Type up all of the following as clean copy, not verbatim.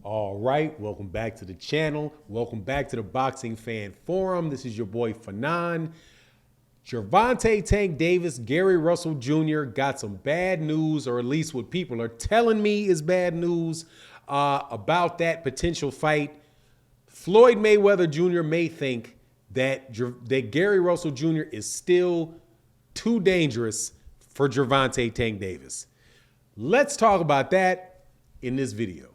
All right, welcome back to the channel. Welcome back to the Boxing Fan Forum. This is your boy Fanon. Gervonta Tank Davis, Gary Russell Jr. got some bad news, or at least what people are telling me is bad news about that potential fight. Floyd Mayweather Jr. may think that Gary Russell Jr. is still too dangerous for Gervonta Tank Davis. Let's talk about that in this video.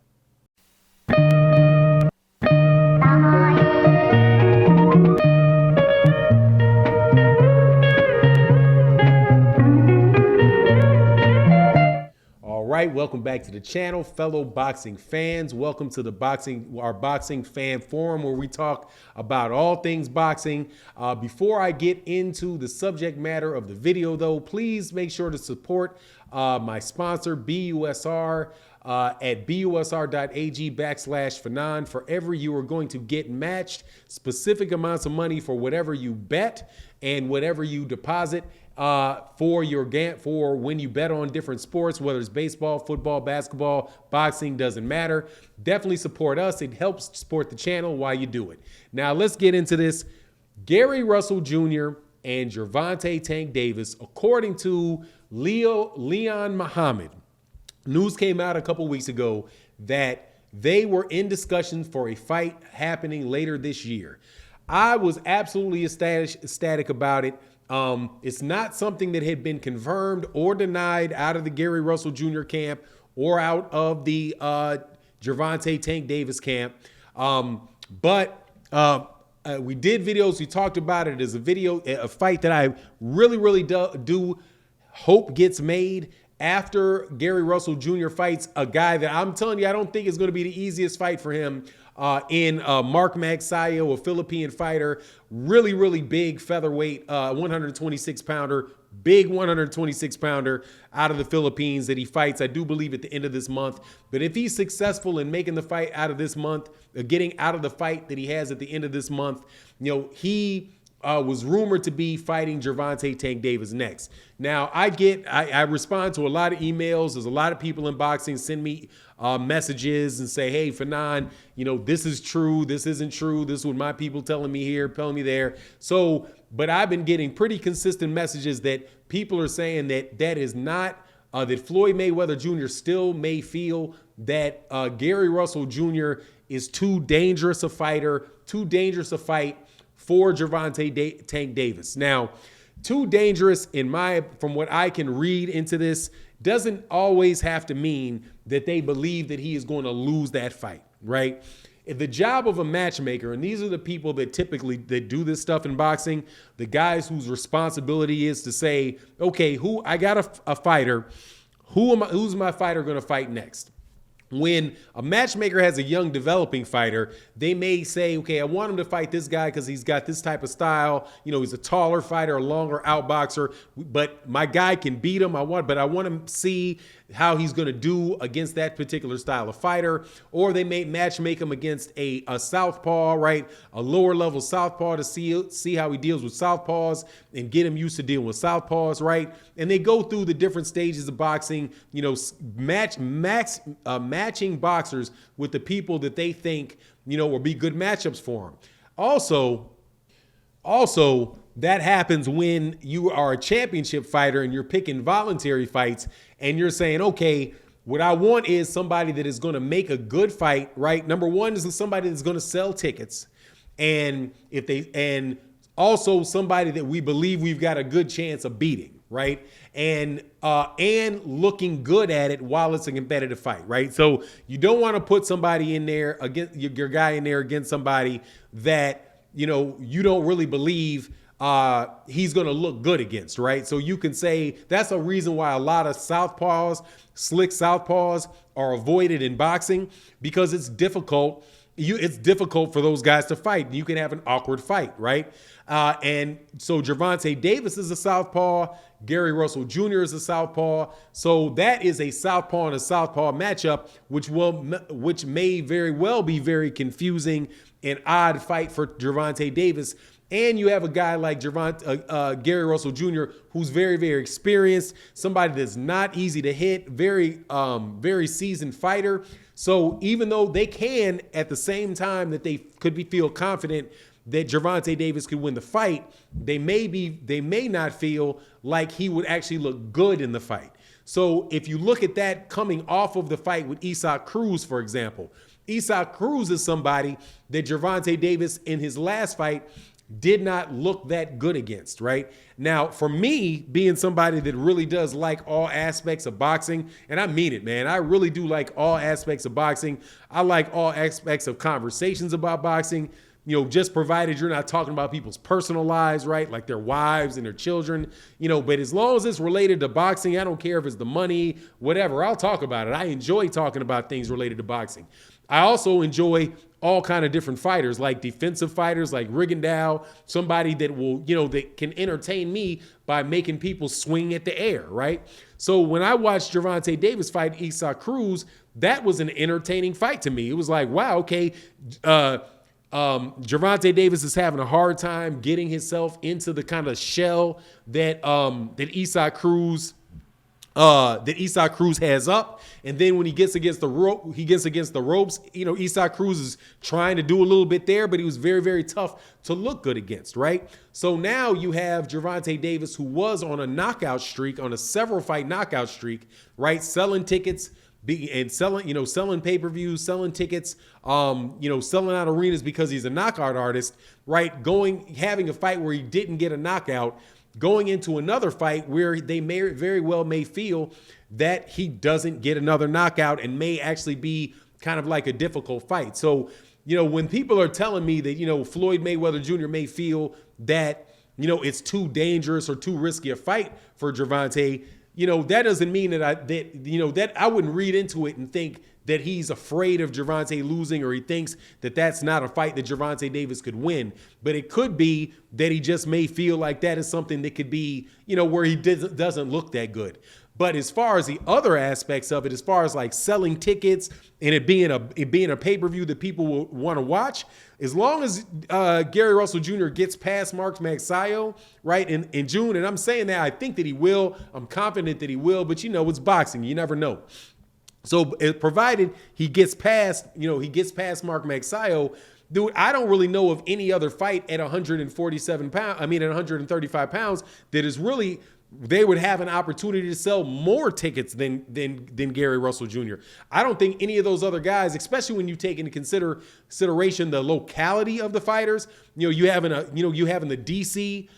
Welcome back to the channel, fellow boxing fans. Welcome to our boxing fan forum, where we talk about all things boxing. Before I get into the subject matter of the video, though, please make sure to support my sponsor, BUSR, at busr.ag/Fanon. Forever you are going to get matched specific amounts of money for whatever you bet and whatever you deposit for when you bet on different sports, whether it's baseball, football, basketball, boxing, doesn't matter. Definitely support us. It helps support the channel while you do it. Now let's get into this. Gary Russell Jr. and Gervonta Tank Davis, according to Leon Muhammad, news came out a couple weeks ago that they were in discussion for a fight happening later this year. I was absolutely ecstatic about it. It's not something that had been confirmed or denied out of the Gary Russell Jr. camp or out of the Gervonta Tank Davis camp. But we did videos. We talked about it as a fight that I really do hope gets made after Gary Russell Jr. fights a guy that I'm telling you, I don't think is going to be the easiest fight for him in Mark Magsayo, a Philippine fighter, really big featherweight, 126 pounder, big 126 pounder out of the Philippines that he fights, I do believe, at the end of this month. But if he's successful in making the fight out of this month, getting out of the fight that he has at the end of this month, he was rumored to be fighting Gervonta Tank Davis next. Now, I respond to a lot of emails. There's a lot of people in boxing send me messages and say, hey, Fanon, this is true. This isn't true. This is what my people telling me here, telling me there. So, but I've been getting pretty consistent messages that people are saying that is not, that Floyd Mayweather Jr. still may feel that Gary Russell Jr. is too dangerous a fighter, too dangerous a fight for Gervonta Tank Davis. Now, too dangerous from what I can read into this, doesn't always have to mean that they believe that he is going to lose that fight, right? The job of a matchmaker, and these are the people that typically do this stuff in boxing, the guys whose responsibility is to say, okay, I got a fighter, who's my fighter going to fight next? When a matchmaker has a young developing fighter, they may say, okay, I want him to fight this guy because he's got this type of style. He's a taller fighter, a longer outboxer, but my guy can beat him. I want to see how he's going to do against that particular style of fighter. Or they may matchmake him against a southpaw, right? A lower level southpaw to see how he deals with southpaws and get him used to dealing with southpaws, right? And they go through the different stages of boxing, matching boxers with the people that they think, will be good matchups for them. Also, that happens when you are a championship fighter and you're picking voluntary fights and you're saying, okay, what I want is somebody that is going to make a good fight, right? Number one is somebody that's going to sell tickets. And also somebody that we believe we've got a good chance of beating, right? And looking good at it while it's a competitive fight, right? So you don't want to put somebody in there against your guy in there against somebody that, you don't really believe he's going to look good against, right? So you can say that's a reason why a lot of southpaws, slick southpaws, are avoided in boxing, because it's difficult. It's difficult for those guys to fight. You can have an awkward fight, right? And so Gervonta Davis is a southpaw. Gary Russell Jr. is a southpaw. So that is a southpaw and a southpaw matchup, which may very well be very confusing and odd fight for Gervonta Davis. And you have a guy like Gary Russell Jr., who's very, very experienced, somebody that's not easy to hit, very seasoned fighter. So even though they can, at the same time that they feel confident that Gervonta Davis could win the fight, they may not feel like he would actually look good in the fight. So if you look at that coming off of the fight with Isaac Cruz, for example, Isaac Cruz is somebody that Gervonta Davis in his last fight did not look that good against, right? Now, for me, being somebody that really does like all aspects of boxing, and I mean it, man, I really do like all aspects of boxing. I like all aspects of conversations about boxing, just provided you're not talking about people's personal lives, right? Like their wives and their children, but as long as it's related to boxing, I don't care if it's the money, whatever, I'll talk about it. I enjoy talking about things related to boxing. I also enjoy all kind of different fighters, like defensive fighters like Rigondeaux, somebody that will, that can entertain me by making people swing at the air, right? So when I watched Gervonta Davis fight Isaac Cruz, that was an entertaining fight to me. It was like, wow, okay, Gervonta Davis is having a hard time getting himself into the kind of shell that Isaac Cruz has up, and then when he gets against the ropes, Isaac Cruz is trying to do a little bit there, but he was very, very tough to look good against, right? So now you have Gervonta Davis, who was on a knockout streak, on a several fight knockout streak, right? Selling tickets and selling pay-per-views, selling tickets, selling out arenas because he's a knockout artist, right? Having a fight where he didn't get a knockout, going into another fight where they very well may feel that he doesn't get another knockout and may actually be kind of like a difficult fight. So, when people are telling me that, Floyd Mayweather Jr. may feel that, it's too dangerous or too risky a fight for Gervonta, that doesn't mean that I wouldn't read into it and think that he's afraid of Gervonta losing, or he thinks that that's not a fight that Gervonta Davis could win. But it could be that he just may feel like that is something that could be, where he doesn't look that good. But as far as the other aspects of it, as far as like selling tickets and it being a pay-per-view that people will want to watch, as long as Gary Russell Jr. gets past Mark Magsayo, right, in June, and I'm saying that I think that he will, I'm confident that he will, but it's boxing, you never know. So provided he gets past Mark Magsayo, dude, I don't really know of any other fight at 135 pounds that is really, they would have an opportunity to sell more tickets than Gary Russell Jr. I don't think any of those other guys, especially when you take into consideration the locality of the fighters, you have in the DC,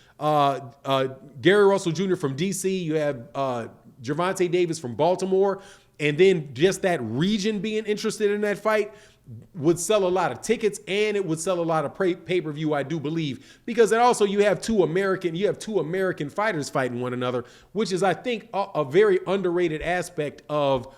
Gary Russell Jr. from DC, you have Gervonta Davis from Baltimore, and then just that region being interested in that fight would sell a lot of tickets, and it would sell a lot of pay-per-view, I do believe, because then also you have two American fighters fighting one another, which is, I think, a very underrated aspect of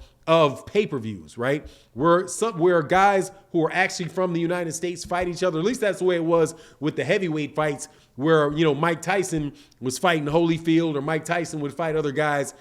pay-per-views, right? Where guys who are actually from the United States fight each other. At least that's the way it was with the heavyweight fights, where Mike Tyson was fighting Holyfield, or Mike Tyson would fight other guys.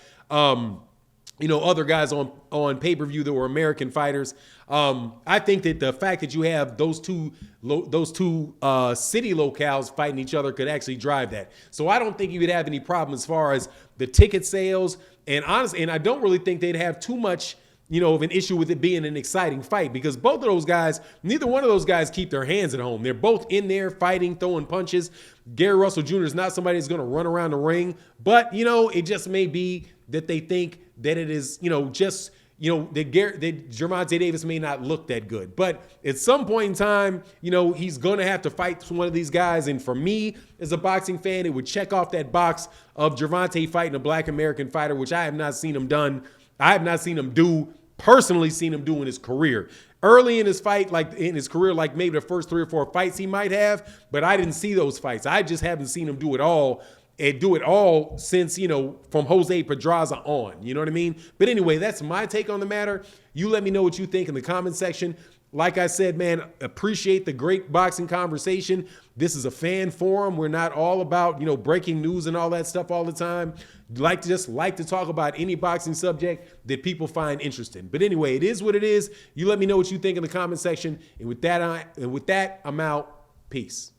Other guys on pay-per-view that were American fighters. I think that the fact that you have those two city locales fighting each other could actually drive that. So I don't think you would have any problem as far as the ticket sales. And honestly, and I don't really think they'd have too much, of an issue with it being an exciting fight, because both of those guys, neither one of those guys keep their hands at home. They're both in there fighting, throwing punches. Gary Russell Jr. is not somebody that's going to run around the ring, but it just may be that they think that it is, that Gervonta Davis may not look that good. But at some point in time, he's going to have to fight one of these guys. And for me, as a boxing fan, it would check off that box of Gervonta fighting a Black American fighter, which I have not seen him do in his career. Early in his fight, like in his career, like maybe the first 3 or 4 fights he might have, but I didn't see those fights. I just haven't seen him do it all. And do it all since, from Jose Pedraza on. You know what I mean? But anyway, that's my take on the matter. You let me know what you think in the comment section. Like I said, man, appreciate the great boxing conversation. This is a fan forum. We're not all about, breaking news and all that stuff all the time. Like to talk about any boxing subject that people find interesting. But anyway, it is what it is. You let me know what you think in the comment section. And with that, I'm out. Peace.